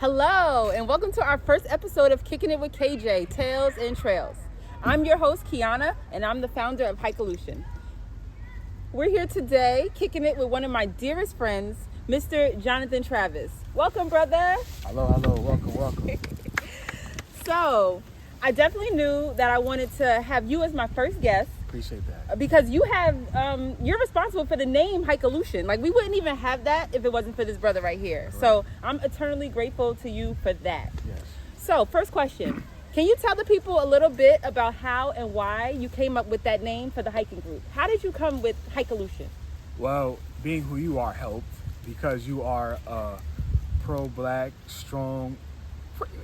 Hello, and welcome to our first episode of Kicking It with KJ, Tales and Trails. I'm your host, Kiana, and I'm the founder of HIKEOLUTION. We're here today, kicking it with one of my dearest friends, Mr. Jonathan Travis. Welcome, brother. Hello, welcome. So, I definitely knew that I wanted to have you as my first guest. Appreciate that. Because you have, you're responsible for the name HIKEOLUTION. Like, we wouldn't even have that if it wasn't for this brother right here. Right. So I'm eternally grateful to you for that. Yes. So first question, can you tell the people a little bit about how and why you came up with that name for the hiking group? How did you come with HIKEOLUTION? Well, being who you are helped because you are pro-black, strong.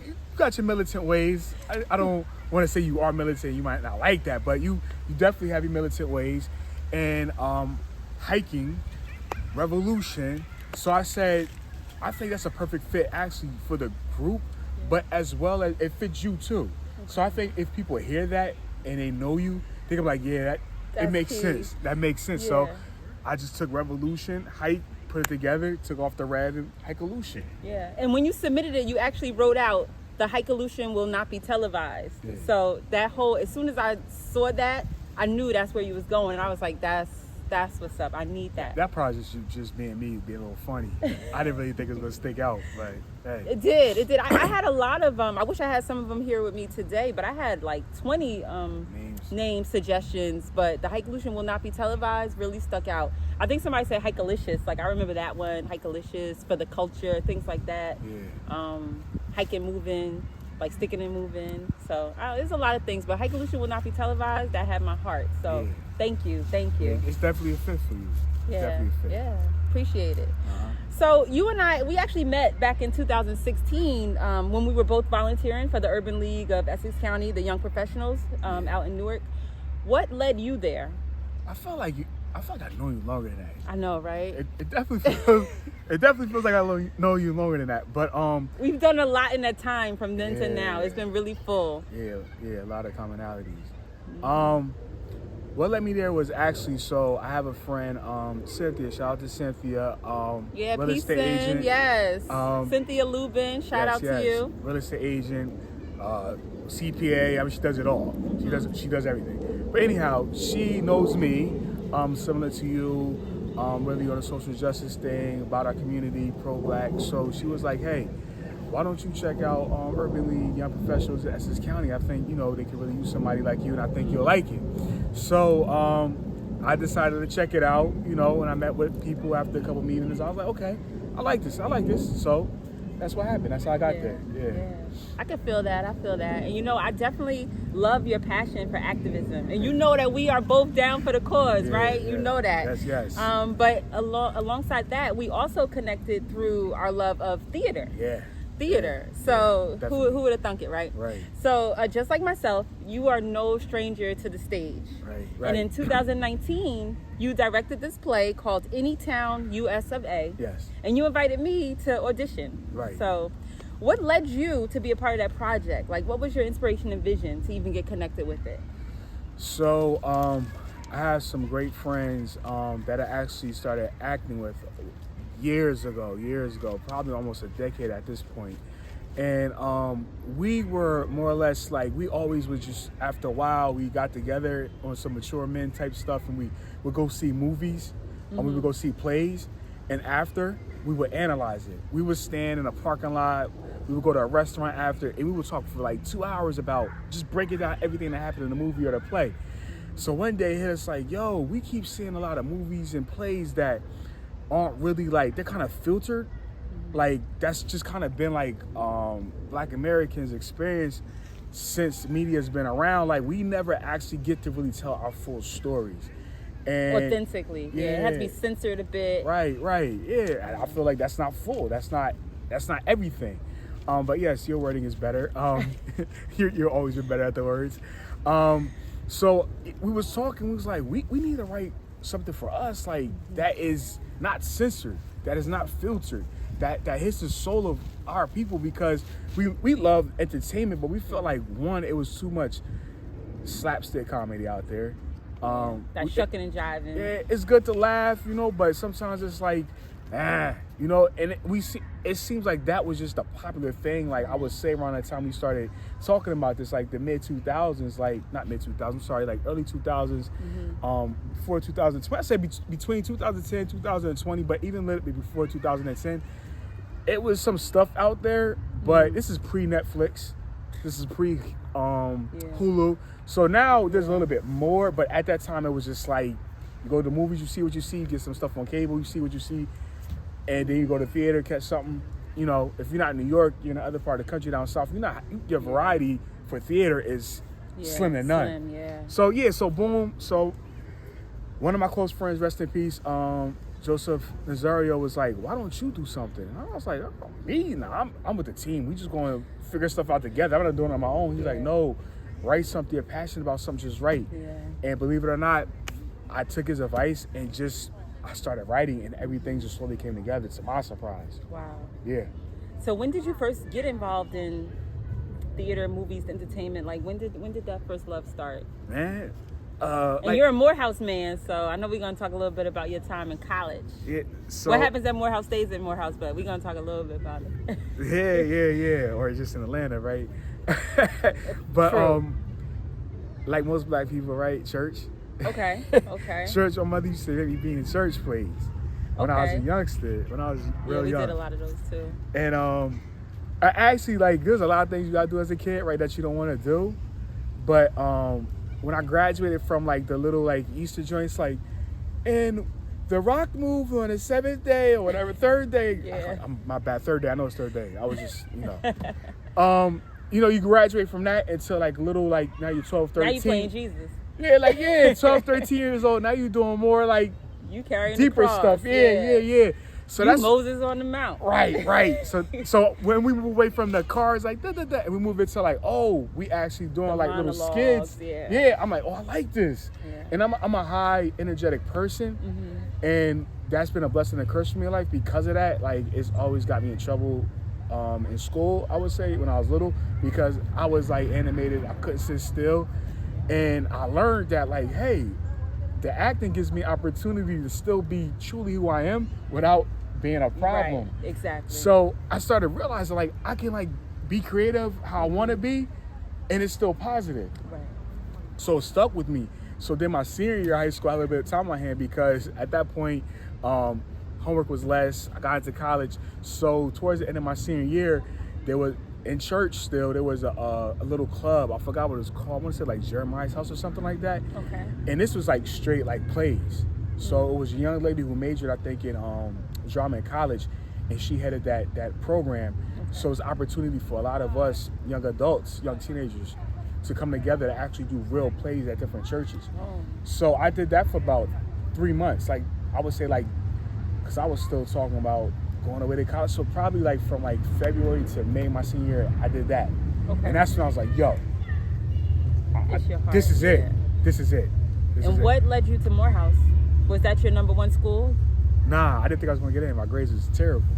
You got your militant ways. I don't want to say you are militant. You might not like that, but you definitely have your militant ways. And hiking, revolution. So I said, I think that's a perfect fit actually for the group, but as well as it fits you too. Okay. So I think if people hear that and they know you, they're like, yeah, it makes sense. That makes sense. Yeah. So I just took revolution, hike, put it together, took off the red, and HIKEOLUTION. Yeah, and when you submitted it, you actually wrote out the HIKEOLUTION will not be televised. Yeah. So that whole, as soon as I saw that, I knew that's where you was going, and I was like, that's what's up. I need that. That probably just being me, being a little funny. I didn't really think it was gonna stick out, but hey. It did. I had a lot of I wish I had some of them here with me today, but I had like 20 name suggestions, but the HIKEOLUTION will not be televised really stuck out. I think somebody said HIKEOLICIOUS, like I remember that one, HIKEOLICIOUS for the culture, things like that. Yeah. Hiking, moving, like sticking and moving. So there's a lot of things, but HIKEOLUTION will not be televised. That had my heart. So yeah. Thank you. Yeah, it's definitely a fit for you. Yeah, appreciate it. So you and I, we actually met back in 2016 when we were both volunteering for the Urban League of Essex County, the Young Professionals out in Newark. What led you there? I feel like I know you longer than that. I know, right? It definitely feels like I know you longer than that. But we've done a lot in that time from then to now. It's been really full. Yeah, a lot of commonalities. Mm-hmm. What led me there was actually, so I have a friend, Cynthia. Shout out to Cynthia. Real estate agent. Yes. Cynthia Lubin. Shout out to you. Real estate agent, CPA. I mean, she does it all. She does everything. But anyhow, she knows me, similar to you, really on the social justice thing about our community, pro-black. So she was like, hey, why don't you check out Urban League Young Professionals in Essex County? I think, they could really use somebody like you, and I think you'll like it. So I decided to check it out, and I met with people after a couple meetings. I was like, okay, I like this. So that's what happened. That's how I got there. Yeah. I can feel that. I feel that. And, I definitely love your passion for activism. And you know that we are both down for the cause, right? You know that. Yes. But alongside that, we also connected through our love of theater. Theater. So who would have thunk it, right? Right. So just like myself, you are no stranger to the stage. Right. And in 2019, you directed this play called Anytown, USofA. Yes. And you invited me to audition. Right. So what led you to be a part of that project? Like, what was your inspiration and vision to even get connected with it? So I have some great friends that I actually started acting with years ago, probably almost a decade at this point. And we were more or less like, we always was just, after a while, we got together on some mature men type stuff, and we would go see movies, and we would go see plays, and after, we would analyze it. We would stand in a parking lot, we would go to a restaurant after, and we would talk for like 2 hours about just breaking down everything that happened in the movie or the play. So one day it hit us like, yo, we keep seeing a lot of movies and plays that aren't really like, they're kind of filtered. Like, that's just kind of been like Black Americans' experience since media's been around. Like, we never actually get to really tell our full stories. And authentically. It has to be censored a bit. Right. Yeah, I feel like that's not full. That's not everything. But yes, your wording is better. You're always been better at the words. So we was talking, we was like, we need to write something for us, like, that is not censored, that is not filtered, that hits the soul of our people, because we love entertainment, but we felt like, one, it was too much slapstick comedy out there. That shucking and jiving. Yeah, it's good to laugh, but sometimes it's like You know, and it seems like that was just a popular thing. Like I would say around that time we started talking about this, like the mid 2000s, like not mid 2000s, sorry, like early 2000s, before 2020. I say between 2010 2020, but even a little bit before 2010, it was some stuff out there. But this is pre Netflix, this is pre Hulu. So now there's a little bit more, but at that time it was just like you go to the movies, you see what you see, you get some stuff on cable, you see what you see. And then you go to the theater, catch something. You know, if you're not in New York, you're in the other part of the country down south. Your variety for theater is slim to none. So boom. So one of my close friends, rest in peace, Joseph Nazario, was like, "Why don't you do something?" And I was like, "Oh, me? Nah, I'm with the team. We just going to figure stuff out together. I'm not doing it on my own." He's like, "No, write something. You're passionate about something. Just write." And believe it or not, I took his advice and I started writing, and everything just slowly came together, to my surprise. Wow. Yeah. So when did you first get involved in theater, movies, entertainment? Like when did that first love start? Man. And you're a Morehouse man, so I know we're going to talk a little bit about your time in college. Yeah. So what happens at Morehouse stays in Morehouse, but we're going to talk a little bit about it. yeah. Or just in Atlanta, right? But True. like most black people, right? Church. Okay. Church. My mother used to let me be in church plays when I was a youngster. When I was real young. We did a lot of those too. And I actually, like, there's a lot of things you gotta do as a kid, right, that you don't want to do. But when I graduated from like the little like Easter joints, like, and the rock moved on the 7th day or whatever, 3rd day. Yeah. My bad, 3rd day. I know it's 3rd day. I was just, you graduate from that until like little, like now you're 12, 13. Now you playing Jesus. Yeah, 12, 13 years old. Now you're doing more like you carrying deeper the cross. stuff. Yeah. So that's Moses on the mount. Right. So when we move away from the cars, like and we move into like, oh, we actually doing the like monologues, little skits. Yeah. I'm like, oh, I like this. Yeah. And I'm a high energetic person, and that's been a blessing and a curse for me in life because of that. Like it's always got me in trouble in school, I would say, when I was little, because I was like animated. I couldn't sit still. And I learned that, like, hey, the acting gives me opportunity to still be truly who I am without being a problem. Right, exactly. So I started realizing, like, I can, like, be creative how I want to be, and it's still positive. Right. So it stuck with me. So then my senior year of high school, I had a little bit of time on my hand because at that point, homework was less. I got into college. So towards the end of my senior year, there was... in church still, there was a little club. I forgot what it was called. I want to say like Jeremiah's House or something like that. Okay. And this was like straight like plays. So it was a young lady who majored, I think, in drama in college, and she headed that program. Okay. So it's an opportunity for a lot of us young adults, young teenagers, to come together to actually do real plays at different churches. Oh. So I did that for about 3 months. Like I would say, like, because I was still talking about going away to college. So probably like from like February to May my senior year, I did that. Okay. And that's when I was like, yo, this is it. This is it. And what led you to Morehouse? Was that your number one school? Nah, I didn't think I was going to get in. My grades was terrible.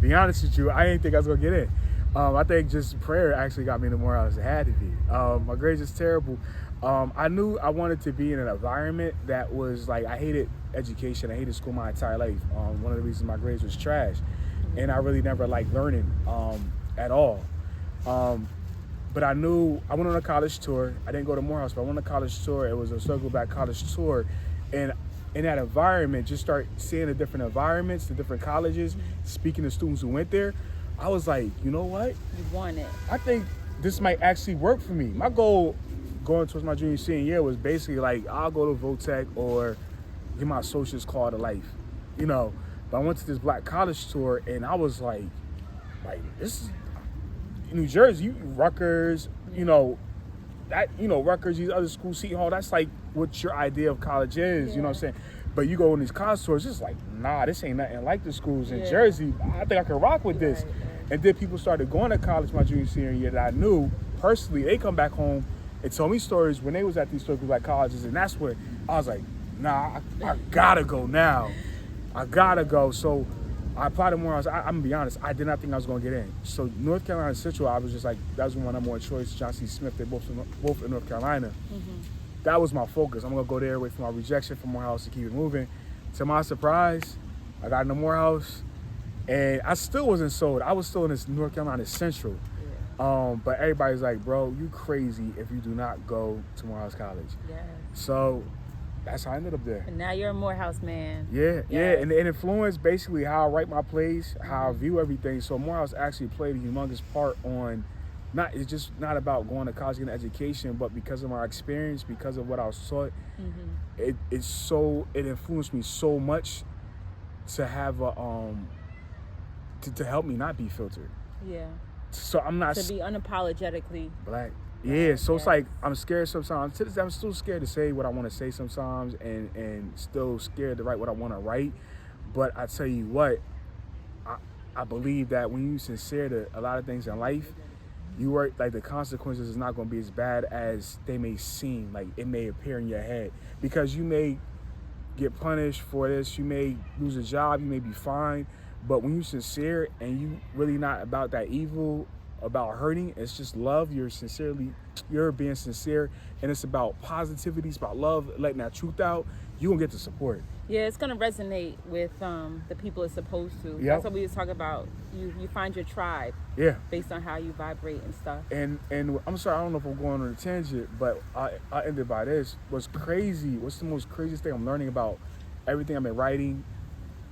Be honest with you, I didn't think I was going to get in. I think just prayer actually got me into Morehouse. It had to be. My grades was terrible. I knew I wanted to be in an environment that was like, I hated education. I hated school my entire life. One of the reasons my grades was trash. And I really never liked learning at all. But I knew I went on a college tour. I didn't go to Morehouse, but I went on a college tour. It was a Circle Back college tour. And in that environment, just start seeing the different environments, the different colleges, speaking to students who went there. I was like, you know what? You want it. I think this might actually work for me. My goal going towards my junior senior year was basically like, I'll go to Votech or get my associate's call to life, But I went to this black college tour and I was like this is New Jersey, Rutgers, Rutgers, these other schools, Seton Hall, that's like what your idea of college is, you know what I'm saying? But you go in these college tours, it's like, nah, this ain't nothing like the schools in Jersey. I think I can rock with this. Right. And then people started going to college my junior senior year that I knew personally. They come back home and tell me stories when they was at these Circle Black colleges, and that's where I was like, nah, I gotta go now. I gotta go. So I applied to Morehouse. I'm gonna be honest, I did not think I was gonna get in. So North Carolina Central, I was just like, that was my number one choice. John C. Smith, they're both in North Carolina. Mm-hmm. That was my focus. I'm gonna go there, wait for my rejection from Morehouse to keep it moving. To my surprise, I got into Morehouse, and I still wasn't sold. I was still in this North Carolina Central. But everybody's like, bro, you crazy if you do not go to Morehouse College. Yes. So that's how I ended up there. And now you're a Morehouse man. Yeah, Yes. yeah. And it influenced basically how I write my plays, how I view everything. So Morehouse actually played a humongous part on, it's just not about going to college and getting an education, but because of my experience, because of what I was taught, it influenced me so much to have a to help me not be filtered. Yeah. So I'm not to be unapologetically black. Yeah, so it's like I'm scared sometimes. To this day, I'm still scared to say what I want to say sometimes, and still scared to write what I want to write. But I tell you what, I believe that when you're sincere to a lot of things in life, you work like the consequences is not going to be as bad as they may seem. Like it may appear in your head, because you may get punished for this, you may lose a job, you may be fined. But when you're sincere and you really not about that evil, about hurting, it's just love. You're being sincere, and it's about positivity, it's about love, letting that truth out. You gonna get the support. Yeah, it's gonna resonate with the people it's supposed to. Yep. That's what we was talking about. You find your tribe. Yeah. Based on how you vibrate and stuff. And I'm sorry, I don't know if I'm going on a tangent, but I ended by this. What's the most craziest thing I'm learning about everything I've been writing,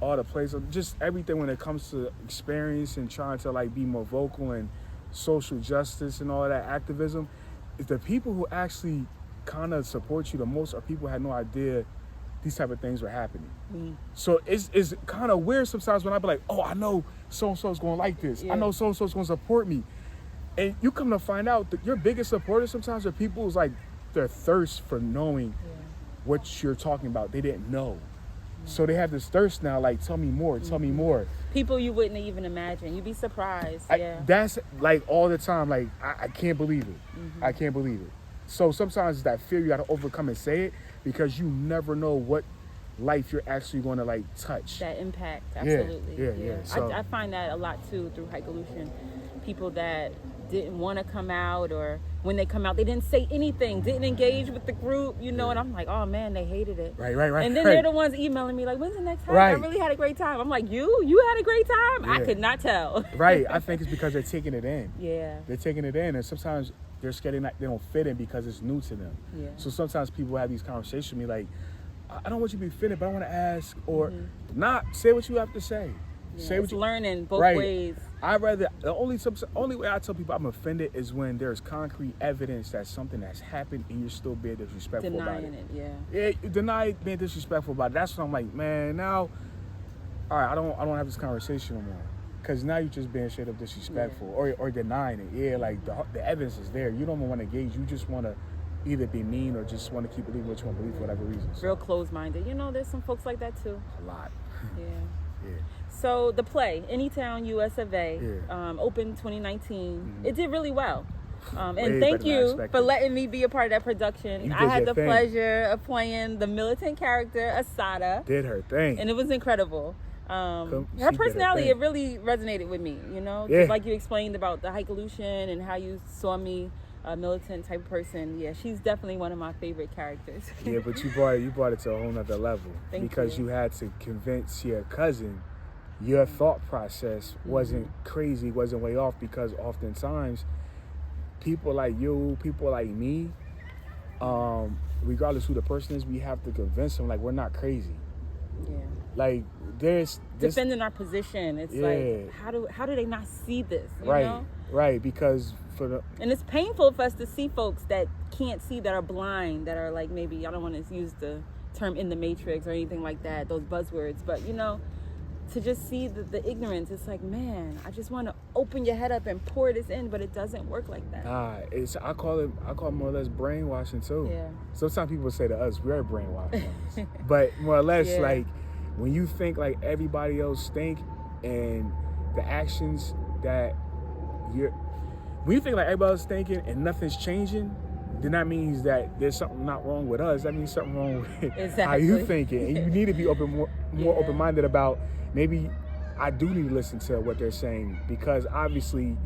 all the plays, just everything when it comes to experience and trying to like be more vocal and social justice and all of that activism, is the people who actually kind of support you the most are people who had no idea these type of things were happening. So it's kind of weird sometimes when I be like, oh, I know so-and-so's going to like this. I know so-and-so's going to support me. And you come to find out that your biggest supporters sometimes are people who's like, their thirst for knowing what you're talking about. They didn't know. So they have this thirst now, like, tell me more, tell me more. People you wouldn't even imagine. You'd be surprised. That's like all the time, like, I can't believe it. I can't believe it. So sometimes it's that fear you got to overcome and say it, because you never know what life you're actually going to, like, touch. That impact, absolutely. Yeah. So, I find that a lot, too, through HIKEOLUTION. People that didn't want to come out, or when they come out, they didn't say anything, didn't engage with the group, and I'm like, oh man, they hated it. Right. And then they're the ones emailing me like, when's the next time? I really had a great time. I'm like, you had a great time? I could not tell. Right. I think it's because they're taking it in. Yeah. They're taking it in, and sometimes they're scared they don't fit in because it's new to them. Yeah. So sometimes people have these conversations with me like, I don't want you to be fitted, but I want to ask, or not, say what you have to say. Say what you learning both ways. I'd rather, the only way I tell people I'm offended is when there's concrete evidence that something has happened and you're still being disrespectful about it. Yeah, deny being disrespectful about it. That's when I'm like, man, now, all right, I don't have this conversation no more. Because now you're just being straight up disrespectful or denying it. Yeah, like the evidence is there. You don't want to engage. You just want to either be mean or just want to keep believing what you want to believe for whatever reason. So. Real closed-minded. There's some folks like that too. A lot. Yeah. Yeah. So the play, Anytown, USofA, opened 2019. It did really well. And thank you for letting me be a part of that production. I had the pleasure of playing the militant character, Asada. Did her thing. And it was incredible. Her personality, it really resonated with me, Just like you explained about the HIKEOLUTION and how you saw me, a militant type of person. Yeah, she's definitely one of my favorite characters. Yeah, but you brought it to a whole nother level. Because you had to convince your cousin your thought process wasn't crazy, wasn't way off, because oftentimes people like you, people like me, regardless who the person is, we have to convince them like we're not crazy. Yeah. Like there's defending our position. It's like how do they not see this? You know? Right, because and it's painful for us to see folks that can't see, that are blind, that are like, maybe, I don't want to use the term in the matrix or anything like that, those buzzwords, but to just see the ignorance. It's like, man, I just want to open your head up and pour this in, but it doesn't work like that. I call it more or less brainwashing too. Yeah. Sometimes people say to us, we're brainwashed. But more or less, like, when you think like everybody else think, and the actions that when you think like everybody else thinking and nothing's changing, then that means that there's something not wrong with us. That means something wrong with how you thinking. And you need to be more open-minded about, maybe I do need to listen to what they're saying, because obviously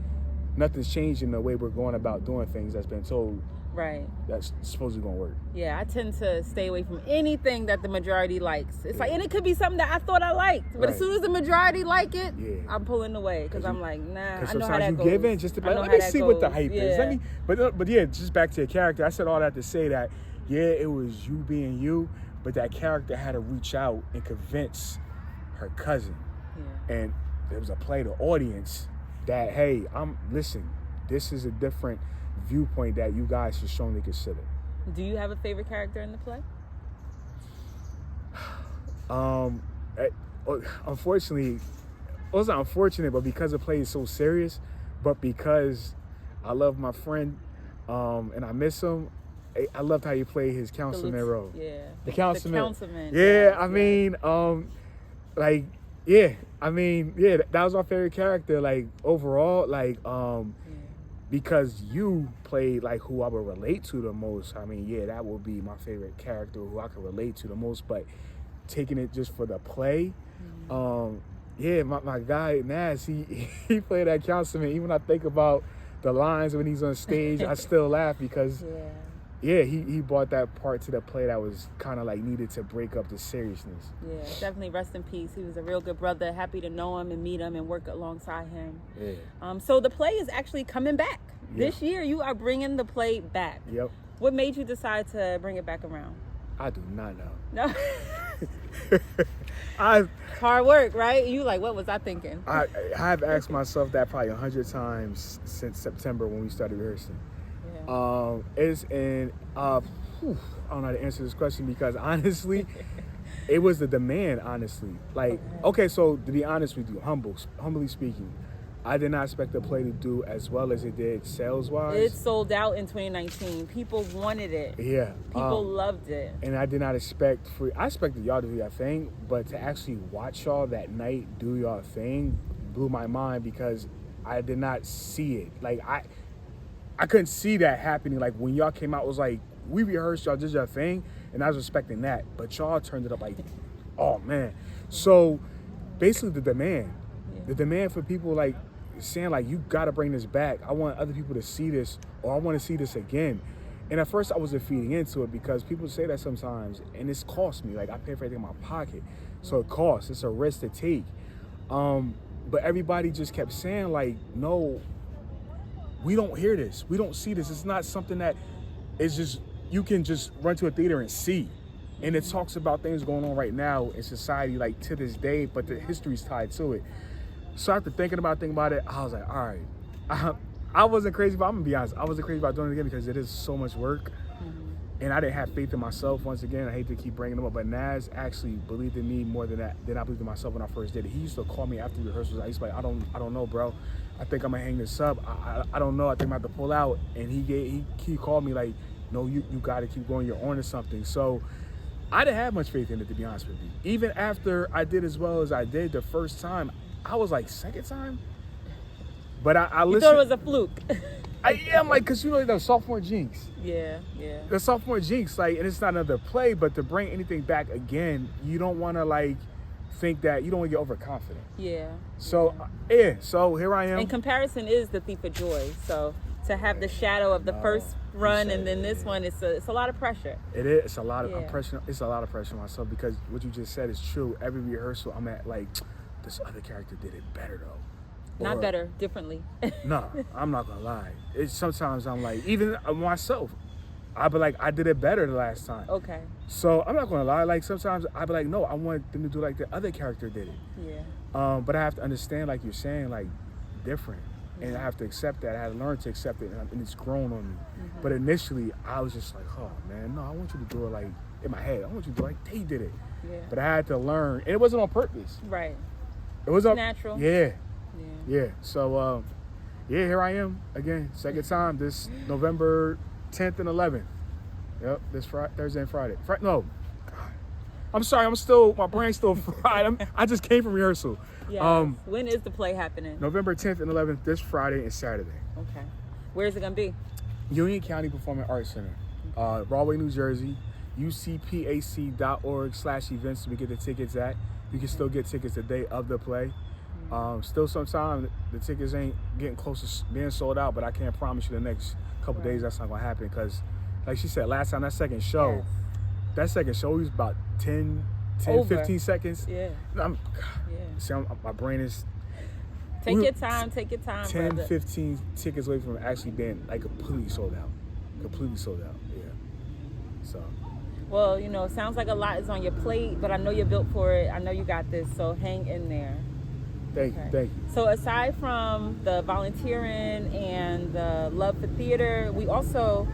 nothing's changing the way we're going about doing things that's been told Right. that's supposedly gonna work. Yeah, I tend to stay away from anything that the majority likes. It's like, and it could be something that I thought I liked, but as soon as the majority like it, I'm pulling away because I'm like, nah, I know how that goes. You give in just to let me see what the hype is. But yeah, just back to your character. I said all that to say that, yeah, it was you being you, but that character had to reach out and convince her cousin. Yeah. And there was a play to audience that, hey, listen, this is a different viewpoint that you guys should strongly consider. Do you have a favorite character in the play? Unfortunately, it wasn't unfortunate, but because the play is so serious, but because I love my friend and I miss him, I loved how you played his councilman role. Yeah. The councilman. The councilman. Yeah, I mean, that was my favorite character, like, overall, like, because you played, like, who I would relate to the most. I mean, yeah, that would be my favorite character who I could relate to the most, but taking it just for the play, my guy, Nas, he played that councilman. Even when I think about the lines when he's on stage, I still laugh because... he brought that part to the play that was kind of like needed to break up the seriousness. Yeah, definitely rest in peace. He was a real good brother. Happy to know him and meet him and work alongside him. Yeah. So the play is actually coming back. This year you are bringing the play back. Yep. What made you decide to bring it back around? I do not know. No? Hard work, right? You like, what was I thinking? I've asked myself that probably 100 times since September when we started rehearsing. I don't know how to answer this question because honestly, it was the demand, honestly. Like, okay, so to be honest with you, humbly speaking, I did not expect the play to do as well as it did sales-wise. It sold out in 2019. People wanted it. Yeah. People loved it. And I did not expect I expected y'all to do that thing, but to actually watch y'all that night do y'all thing blew my mind because I did not see it. Like, I couldn't see that happening. Like, when y'all came out, it was like, we rehearsed, y'all did your thing, and I was expecting that. But y'all turned it up like, oh, man. So, basically, the demand for people, like, saying, like, you got to bring this back. I want other people to see this, or I want to see this again. And at first, I wasn't feeding into it because people say that sometimes, and it's cost me. Like, I pay for everything in my pocket. So, it costs. It's a risk to take. But everybody just kept saying, like, no, we don't hear this. We don't see this. It's not something that is just, you can just run to a theater and see. And it talks about things going on right now in society, like to this day, but the history's tied to it. So after thinking about it, I was like, all right. I wasn't crazy, but I'm gonna be honest. I wasn't crazy about doing it again because it is so much work. And I didn't have faith in myself once again. I hate to keep bringing him up, but Nas actually believed in me more than I believed in myself when I first did it. He used to call me after rehearsals. I used to be like, I don't know, bro. I think I'm gonna hang this up. I don't know. I think I'm gonna have to pull out. And he called me like, no, you gotta keep going. You're on to something. So I didn't have much faith in it, to be honest with you. Even after I did as well as I did the first time, I was like, second time? But I listened. You thought it was a fluke. I'm like, because you know the sophomore jinx. Yeah. The sophomore jinx, like, and it's not another play, but to bring anything back again, you don't want to, like, think that, you don't want to get overconfident. Yeah. So, so here I am. And comparison is the thief of joy. So to have the shadow of the first run and then this one, it's a lot of pressure. It is. It's a lot of pressure. It's a lot of pressure on myself because what you just said is true. Every rehearsal, I'm at, like, this other character did it better, though. Not better, differently. No, I'm not gonna lie. Sometimes I'm like, even myself, I'll be like, I did it better the last time. Okay. So I'm not gonna lie. Like sometimes I'll be like, no, I want them to do like the other character did it. Yeah. But I have to understand, like you're saying, like different, and I have to accept that. I had to learn to accept it, and it's grown on me. But initially, I was just like, oh man, no, I want you to do it like in my head. I want you to do it like they did it. Yeah. But I had to learn, and it wasn't on purpose. Right. It was natural. Yeah. So, here I am again, second time this November 10th and 11th. Yep, this Thursday and Friday. No, God. I'm sorry. My brain's still fried. I just came from rehearsal. Yeah. When is the play happening? November 10th and 11th, this Friday and Saturday. Okay. Where is it gonna be? Union County Performing Arts Center, Broadway, New Jersey. UCPAC.org/events to get the tickets at. You can still get tickets the day of the play. Still sometimes the tickets ain't getting close to being sold out, but I can't promise you the next couple days that's not going to happen because, like she said, last time that second show was about 10, 15 seconds. Yeah. See, my brain is... Take your time, 10, brother. 15 tickets away from actually being like completely sold out. Yeah. So. Well, it sounds like a lot is on your plate, but I know you're built for it. I know you got this, so hang in there. Thank you. So aside from the volunteering and the love for theater, we also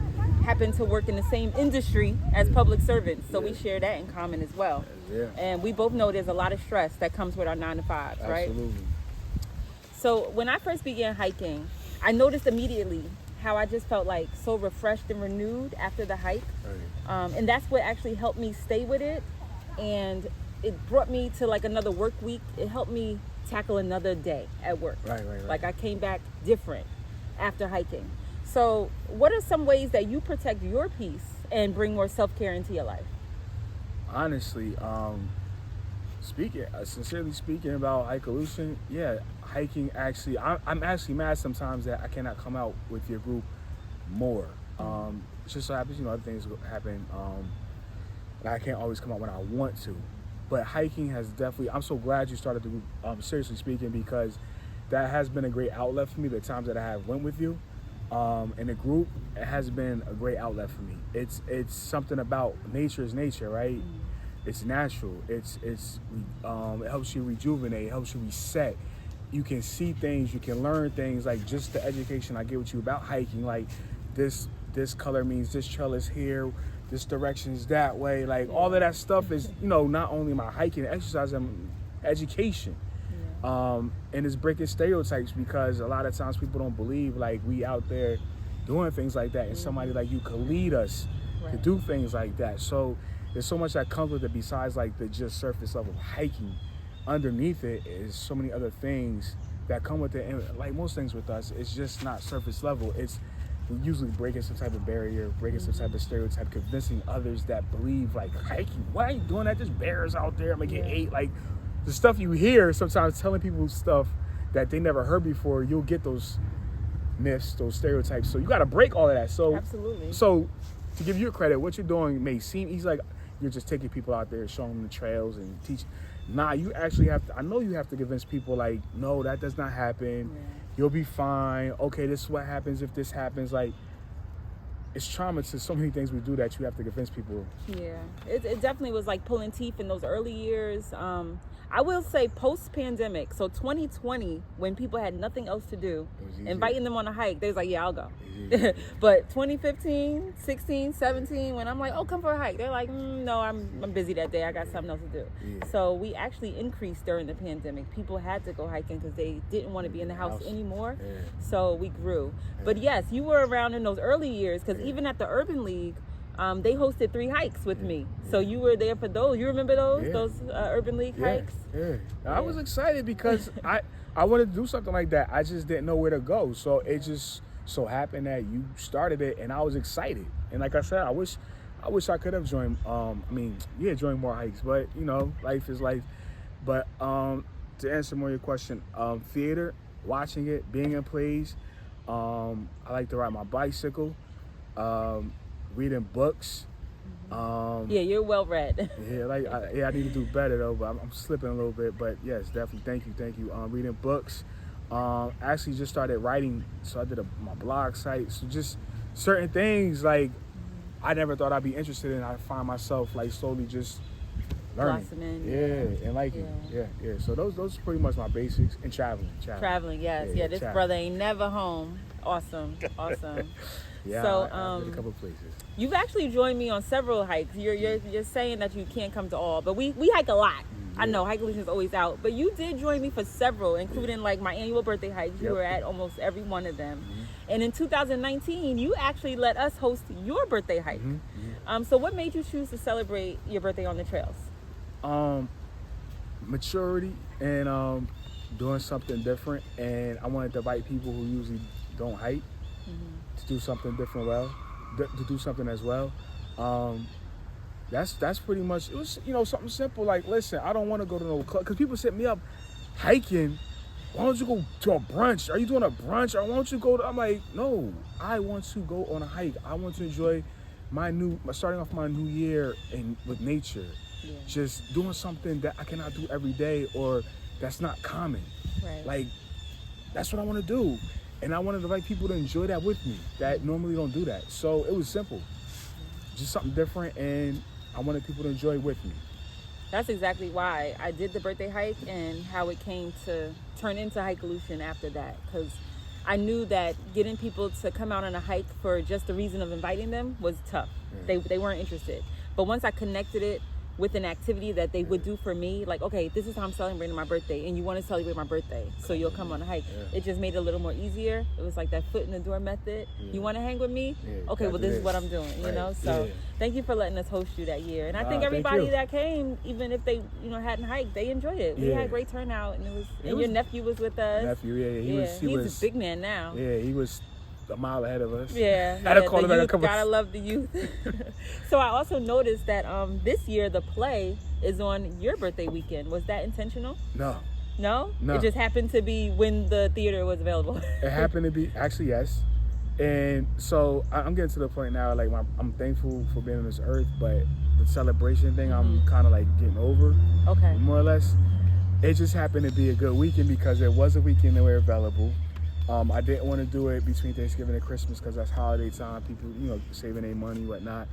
happen to work in the same industry as public servants, so we share that in common as well. Yeah. And we both know there's a lot of stress that comes with our 9 to 5s, right? Absolutely. So when I first began hiking, I noticed immediately how I just felt like so refreshed and renewed after the hike. Right. And that's what actually helped me stay with it. And it brought me to like another work week. It helped me tackle another day at work. Right. Like I came back different after hiking. So what are some ways that you protect your peace and bring more self-care into your life? Honestly, sincerely speaking about HIKEOLUTION, hiking actually, I'm actually mad sometimes that I cannot come out with your group more. It just so happens, other things happen, and I can't always come out when I want to. But hiking has definitely, I'm so glad you started the group, seriously speaking, because that has been a great outlet for me, the times that I have went with you. In the group, it has been a great outlet for me. It's something about nature is nature, right? It's natural. It helps you rejuvenate. It helps you reset. You can see things. You can learn things. Like just the education I get with you about hiking. Like this color means this trail is here. This direction is that way. Like all of that stuff is not only my hiking, exercise, and education. And it's breaking stereotypes because a lot of times people don't believe like we out there doing things like that, and somebody like you could lead us to do things like that. So there's so much that comes with it besides like the just surface level of hiking. Underneath it is so many other things that come with it, and like most things with us, it's just not surface level. It's usually breaking some type of barrier, breaking some type of stereotype, convincing others that believe like hiking, why are you doing that? There's bears out there, I'm gonna get ate. Like the stuff you hear sometimes, telling people stuff that they never heard before, you'll get those myths, those stereotypes. So you got to break all of that. So absolutely. So to give you credit, what you're doing may seem easy, like you're just taking people out there, showing them the trails and teaching. Nah, you actually have to, I know you have to convince people like, no, that does not happen. You'll be fine. Okay, this is what happens if this happens. Like, it's trauma to so many things we do that you have to convince people. Yeah, it definitely was like pulling teeth in those early years. I will say post-pandemic, so 2020, when people had nothing else to do, inviting them on a hike, they was like, yeah, I'll go. But 2015, 16, 17, when I'm like, oh, come for a hike, they're like, no, I'm busy that day. I got something else to do. So we actually increased during the pandemic. People had to go hiking because they didn't want to be in the house anymore. So we grew. But yes, you were around in those early years because even at the Urban League, they hosted 3 hikes with me. So you were there for those. You remember those Urban League hikes? I was excited because I wanted to do something like that. I just didn't know where to go. So it just so happened that you started it, and I was excited. And like I said, I wish I could have joined. Join more hikes. But life is life. But to answer more of your question, theater, watching it, being in plays. I like to ride my bicycle. Reading books. You're well read. I need to do better though, but I'm slipping a little bit. But yes, definitely, thank you. Reading books. Actually just started writing, so I did my blog site. So just certain things like I never thought I'd be interested in. I find myself like slowly just learning. Blossoming. And liking. So those are pretty much my basics. And traveling. Yes. This brother ain't never home. Awesome. Yeah, so I've been a couple of places. You've actually joined me on several hikes. You're saying that you can't come to all, but we hike a lot. I know HIKEOLUTION is always out, but you did join me for several, including like my annual birthday hikes. You were at almost every one of them. And in 2019, you actually let us host your birthday hike. So what made you choose to celebrate your birthday on the trails? Maturity and doing something different. And I wanted to invite people who usually don't hike to do something different to do something as well. That's pretty much, it was something simple like, listen, I don't want to go to no club, because people set me up hiking why don't you go to a brunch? Are you doing a brunch? Or why don't you go to, I'm like, no, I want to go on a hike. I want to enjoy starting off my new year with nature. Yeah. Just doing something that I cannot do every day or that's not common. Right. Like, that's what I want to do. And I wanted the right people to enjoy that with me that normally don't do that. So it was simple. Just something different, and I wanted people to enjoy with me. That's exactly why I did the birthday hike and how it came to turn into HIKEOLUTION after that. Because I knew that getting people to come out on a hike for just the reason of inviting them was tough. Yeah. They weren't interested. But once I connected it with an activity that they would do for me, like, okay, this is how I'm celebrating my birthday, and you want to celebrate my birthday, so you'll come on a hike. Yeah. It just made it a little more easier. It was like that foot in the door method. Yeah. You want to hang with me? Yeah, okay, well, this is what I'm doing, you know? So thank you for letting us host you that year. And I think everybody that came, even if they, hadn't hiked, they enjoyed it. We had great turnout, and your nephew was with us. He's a big man now. Yeah, he was a mile ahead of us. Yeah, gotta love the youth. So I also noticed that this year the play is on your birthday weekend. Was that intentional? No. It just happened to be when the theater was available. It happened to be, actually, yes. And so I'm getting to the point now, like, I'm thankful for being on this earth, but the celebration thing, I'm kind of like getting over. Okay. More or less. It just happened to be a good weekend because it was a weekend that were available. I didn't want to do it between Thanksgiving and Christmas because that's holiday time. People, saving their money, whatnot.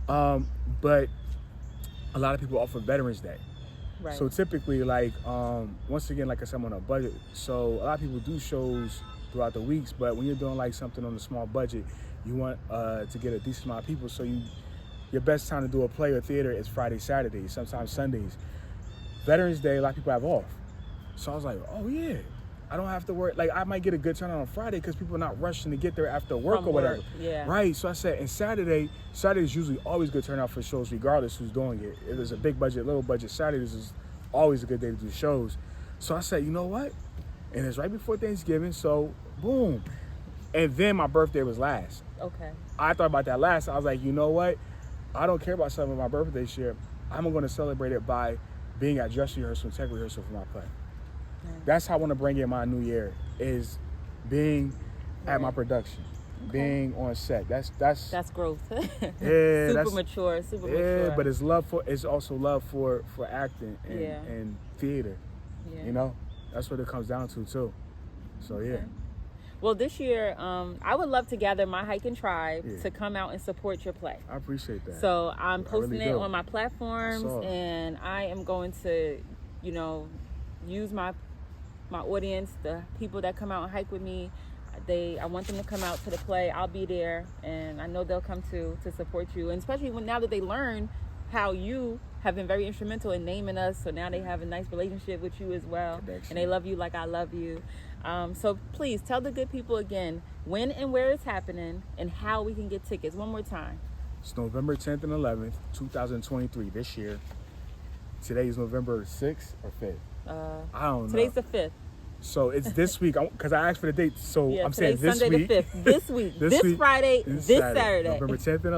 But a lot of people offer Veterans Day. Right. So typically, like, once again, like I said, I'm on a budget. So a lot of people do shows throughout the weeks, but when you're doing like something on a small budget, you want to get a decent amount of people. So your best time to do a play or theater is Friday, Saturdays, sometimes Sundays. Veterans Day, a lot of people have off. So I was like, oh yeah. I don't have to worry. Like, I might get a good turnout on Friday because people are not rushing to get there after work or whatever. Yeah. Right. So I said, and Saturday is usually always good turnout for shows, regardless who's doing it. If it's a big budget, little budget, Saturdays is always a good day to do shows. So I said, you know what? And it's right before Thanksgiving, so boom. And then my birthday was last. Okay. I thought about that last. I was like, you know what? I don't care about celebrating my birthday this year. I'm going to celebrate it by being at dress rehearsal and tech rehearsal for my play. That's how I want to bring in my new year, is being at my production, being on set. That's growth. Yeah, super mature. Yeah, but it's also love for acting and theater. Yeah. That's what it comes down to too. So yeah. Well, this year, I would love to gather my hiking tribe to come out and support your play. I appreciate that. So I'm posting it on my platforms, and I am going to, use my audience, the people that come out and hike with me. I want them to come out to the play. I'll be there, and I know they'll come to support you. And especially now that they learn how you have been very instrumental in naming us, so now they have a nice relationship with you as well, and they love you like I love you. So please tell the good people again when and where it's happening and how we can get tickets. One more time. It's November 10th and 11th, 2023, this year. Today is November 6th or 5th. I don't know. Today's the 5th. So it's this week, because I asked for the date. So I'm saying this Sunday week. The 5th. This week. this Friday. This Saturday. November 10th and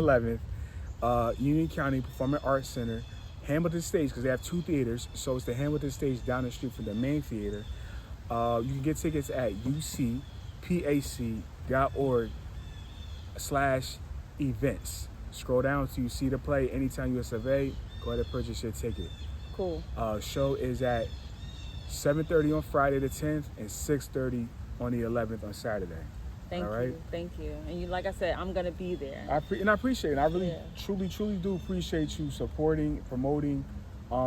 11th. Union County Performing Arts Center. Hamilton Stage, because they have two theaters. So it's the Hamilton Stage down the street from the main theater. You can get tickets at ucpac.org/events. Scroll down till you see the play, Anytown, USofA. Go ahead and purchase your ticket. Cool. Show is at 7:30 on Friday the 10th and 6:30 on the 11th on Saturday. Thank you. And like I said, I'm gonna be there. I appreciate it. I really, truly do appreciate you supporting, promoting,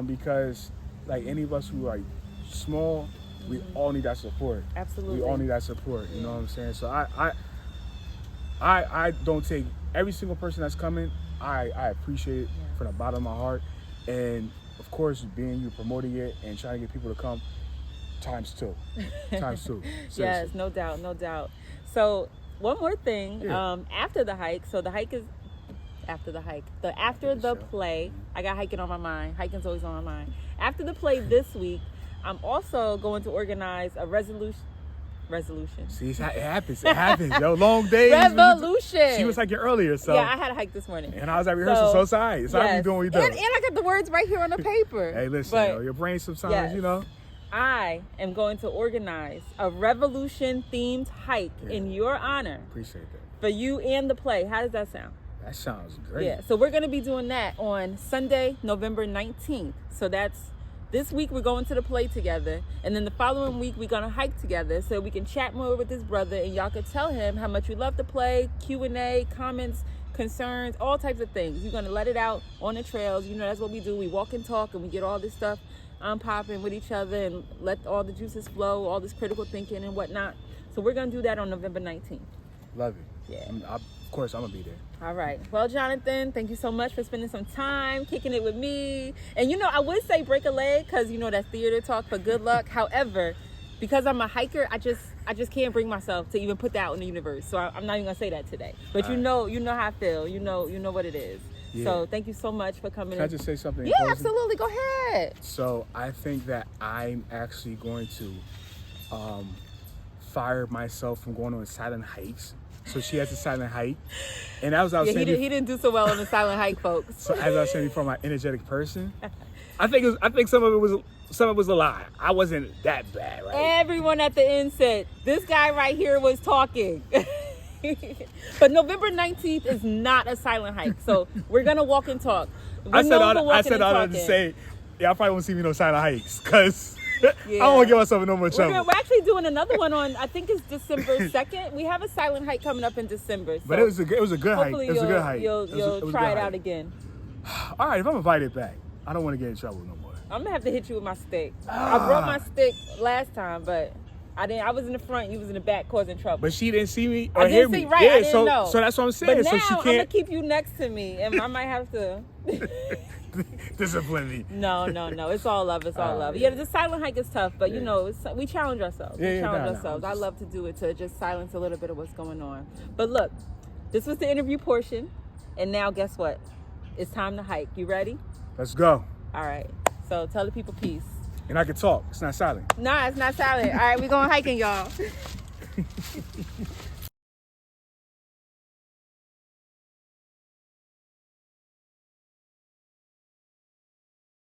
because like any of us who are small, we all need that support. Absolutely. We all need that support. You know what I'm saying? So I don't take every single person that's coming. I appreciate it from the bottom of my heart, and of course, being you, promoting it, and trying to get people to come, times two. Seriously. Yes, no doubt. So one more thing, after the hike, so the hike is after the hike. After the play, I got hiking on my mind. Hiking's always on my mind. After the play this week, I'm also going to organize a resolution. See, it happens. Yo, long days. Revolution. She was hiking earlier, so. Yeah, I had a hike this morning. And I was at rehearsal, so sorry. It's how you doing what you doing. And I got the words right here on the paper. Hey, listen, your brain sometimes, I am going to organize a revolution-themed hike in your honor. Appreciate that. For you and the play. How does that sound? That sounds great. Yeah, so we're going to be doing that on Sunday, November 19th. So that's this week we're going to the play together. And then the following week we're going to hike together so we can chat more with this brother and y'all can tell him how much you love the play, Q&A, comments, concerns, all types of things. You're going to let it out on the trails. You know, that's what we do. We walk and talk and we get all this stuff popping with each other and let all the juices flow, all this critical thinking and whatnot. So we're going to do that on November 19th. Love it. Yeah. Of course, I'm going to be there. All right. Well, Jonathan, thank you so much for spending some time kicking it with me. And, you know, I would say break a leg because, you know, that's theater talk for good luck. However, because I'm a hiker, I just can't bring myself to even put that out in the universe. So I'm not even going to say that today. But you know how I feel. You know what it is. Yeah. So thank you so much for coming in. Can I just say something? Yeah, absolutely. Go ahead. So I think that I'm actually going to fire myself from going on silent hikes. So she has a silent hike. And as I was saying, he didn't do so well on the silent hike, folks. So as I was saying before, my energetic person, I think some of it was a lie. I wasn't that bad, right? Everyone at the end said, this guy right here was talking. But November 19th is not a silent hike. So we're going to walk and talk. I said all that to say, y'all probably won't see me no silent hikes because I don't want to get myself in no more trouble. We're actually doing another one on, I think it's December 2nd. We have a silent hike coming up in December. So but it was a good hike. It was a good hike. You'll try it out again. All right, if I'm invited back, I don't want to get in trouble no more. I'm going to have to hit you with my stick. I brought my stick last time, but I was in the front, you was in the back causing trouble. But she didn't see me or hear me. Right, yeah, I didn't know. So that's what I'm saying. But now so she can't... I'm going to keep you next to me, and I might have to... discipline me. No. It's all love. It's all love. Yeah, the silent hike is tough, but you know, we challenge ourselves. We challenge ourselves. I love to do it to just silence a little bit of what's going on. But look, this was the interview portion, and now guess what? It's time to hike. You ready? Let's go. All right. So tell the people peace. And I can talk. It's not silent. Nah, it's not silent. All right, we're going hiking, y'all.